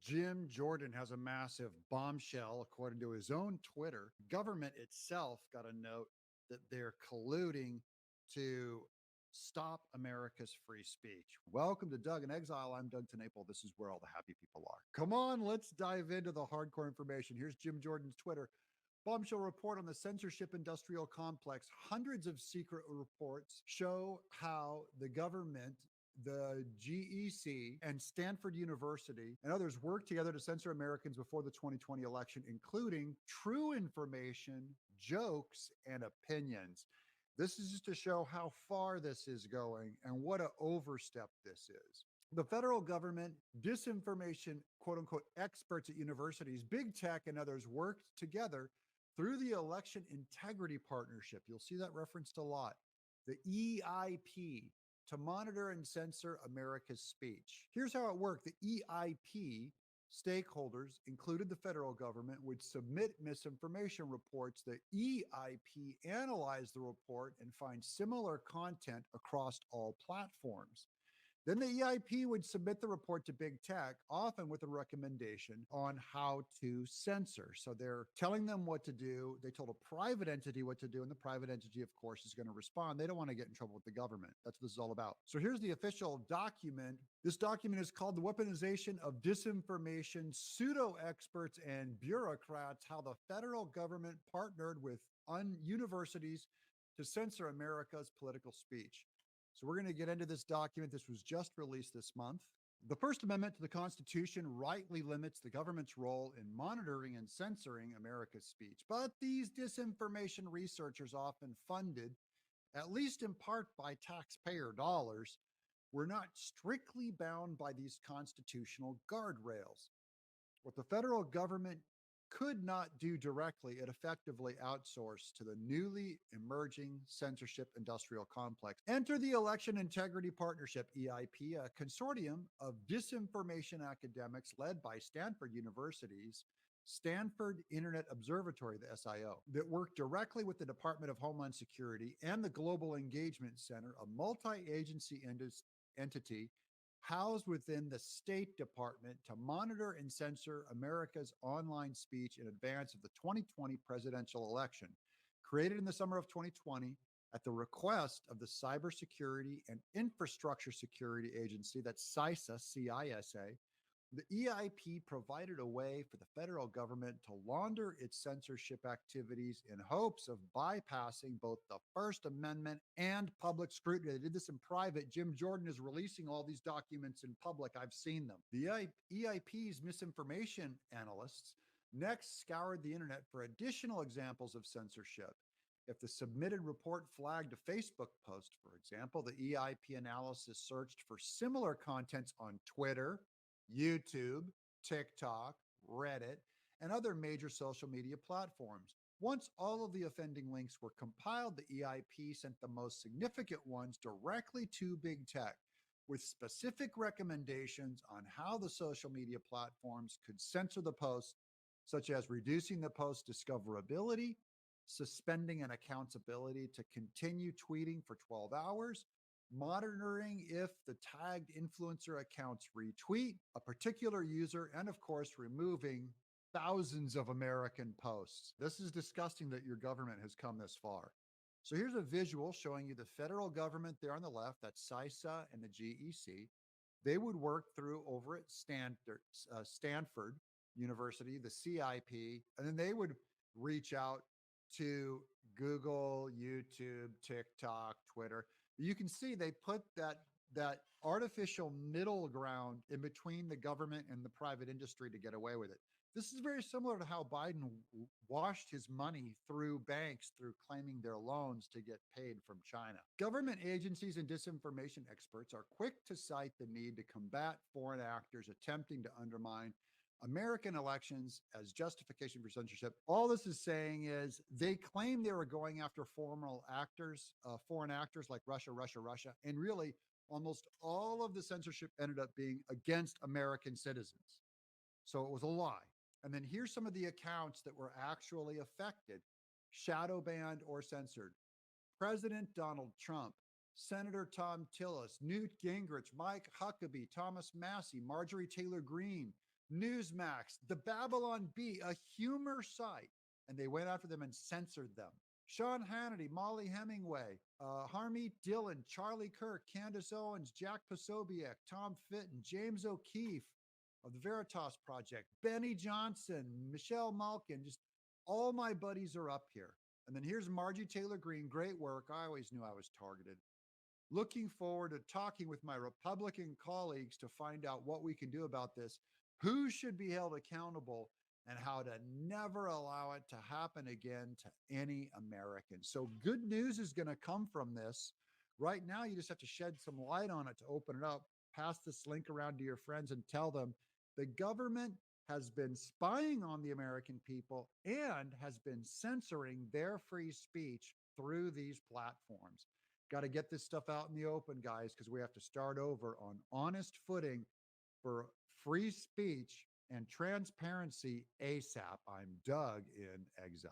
Jim Jordan has a massive bombshell, according to his own Twitter. Government itself got a note that they're colluding to stop America's free speech. Welcome to Doug in Exile. I'm Doug Tenaple. This is where all the happy people are. Come on, let's dive into the hardcore information. Here's Jim Jordan's Twitter. Bombshell report on the censorship industrial complex. Hundreds of secret reports show how the government, the GEC, and Stanford University and others worked together to censor Americans before the 2020 election, including true information, jokes, and opinions. This is just to show how far this is going and what an overstep this is. The federal government, disinformation, quote unquote, experts at universities, big tech, and others worked together through the Election Integrity Partnership. You'll see that referenced a lot. The EIP, to monitor and censor America's speech. Here's how it worked. The EIP stakeholders, included the federal government, would submit misinformation reports. The EIP analyzed the report and find similar content across all platforms. Then the EIP would submit the report to big tech, often with a recommendation on how to censor. So they're telling them what to do. They told a private entity what to do, and the private entity, of course, is going to respond. They don't want to get in trouble with the government. That's what this is all about. So here's the official document. This document is called The Weaponization of Disinformation, Pseudo Experts and Bureaucrats, How the Federal Government Partnered with Universities to Censor America's Political Speech. So we're going to get into this document. This was just released this month. The First Amendment to the Constitution rightly limits the government's role in monitoring and censoring America's speech. But these disinformation researchers, often funded, at least in part by taxpayer dollars, were not strictly bound by these constitutional guardrails. What the federal government could not do directly, it effectively outsourced to the newly emerging censorship industrial complex. Enter the Election Integrity Partnership, EIP, a consortium of disinformation academics led by Stanford University's Stanford Internet Observatory, the SIO, that work directly with the Department of Homeland Security and the Global Engagement Center, a multi-agency entity housed within the State Department to monitor and censor America's online speech in advance of the 2020 presidential election. Created in the summer of 2020 at the request of the Cybersecurity and Infrastructure Security Agency, that's CISA, C-I-S-A, the EIP provided a way for the federal government to launder its censorship activities in hopes of bypassing both the First Amendment and public scrutiny. They did this in private. Jim Jordan is releasing all these documents in public. I've seen them. The EIP's misinformation analysts next scoured the internet for additional examples of censorship. If the submitted report flagged a Facebook post, for example, the EIP analysis searched for similar contents on Twitter, YouTube, TikTok, Reddit, and other major social media platforms. Once all of the offending links were compiled, the EIP sent the most significant ones directly to big tech with specific recommendations on how the social media platforms could censor the posts, such as reducing the post discoverability, suspending an account's ability to continue tweeting for 12 hours, monitoring if the tagged influencer accounts retweet a particular user, and of course, removing thousands of American posts. This is disgusting that your government has come this far. So here's a visual showing you the federal government there on the left, that's CISA and the GEC. They would work through over at Stanford University, the CIP, and then they would reach out to Google, YouTube, TikTok, Twitter. You can see they put that artificial middle ground in between the government and the private industry to get away with it. This is very similar to how Biden washed his money through banks through claiming their loans to get paid from China. Government agencies and disinformation experts are quick to cite the need to combat foreign actors attempting to undermine American elections as justification for censorship. All this is saying is they claim they were going after foreign actors like Russia, and really almost all of the censorship ended up being against American citizens. So it was a lie. And then here's some of the accounts that were actually affected, shadow banned or censored. President Donald Trump, Senator Tom Tillis, Newt Gingrich, Mike Huckabee, Thomas Massey, Marjorie Taylor Greene, Newsmax, the Babylon Bee, a humor site. And they went after them and censored them. Sean Hannity, Molly Hemingway, Harmeet Dillon, Charlie Kirk, Candace Owens, Jack Posobiec, Tom Fitton, James O'Keefe of the Veritas Project, Benny Johnson, Michelle Malkin, just all my buddies are up here. And then here's Margie Taylor Greene, great work. I always knew I was targeted. Looking forward to talking with my Republican colleagues to find out what we can do about this, who should be held accountable, and how to never allow it to happen again to any American. So, good news is going to come from this. Right now, you just have to shed some light on it to open it up. Pass this link around to your friends and tell them the government has been spying on the American people and has been censoring their free speech through these platforms. Got to get this stuff out in the open, guys, because we have to start over on honest footing for free speech and transparency ASAP. I'm Doug in Exile.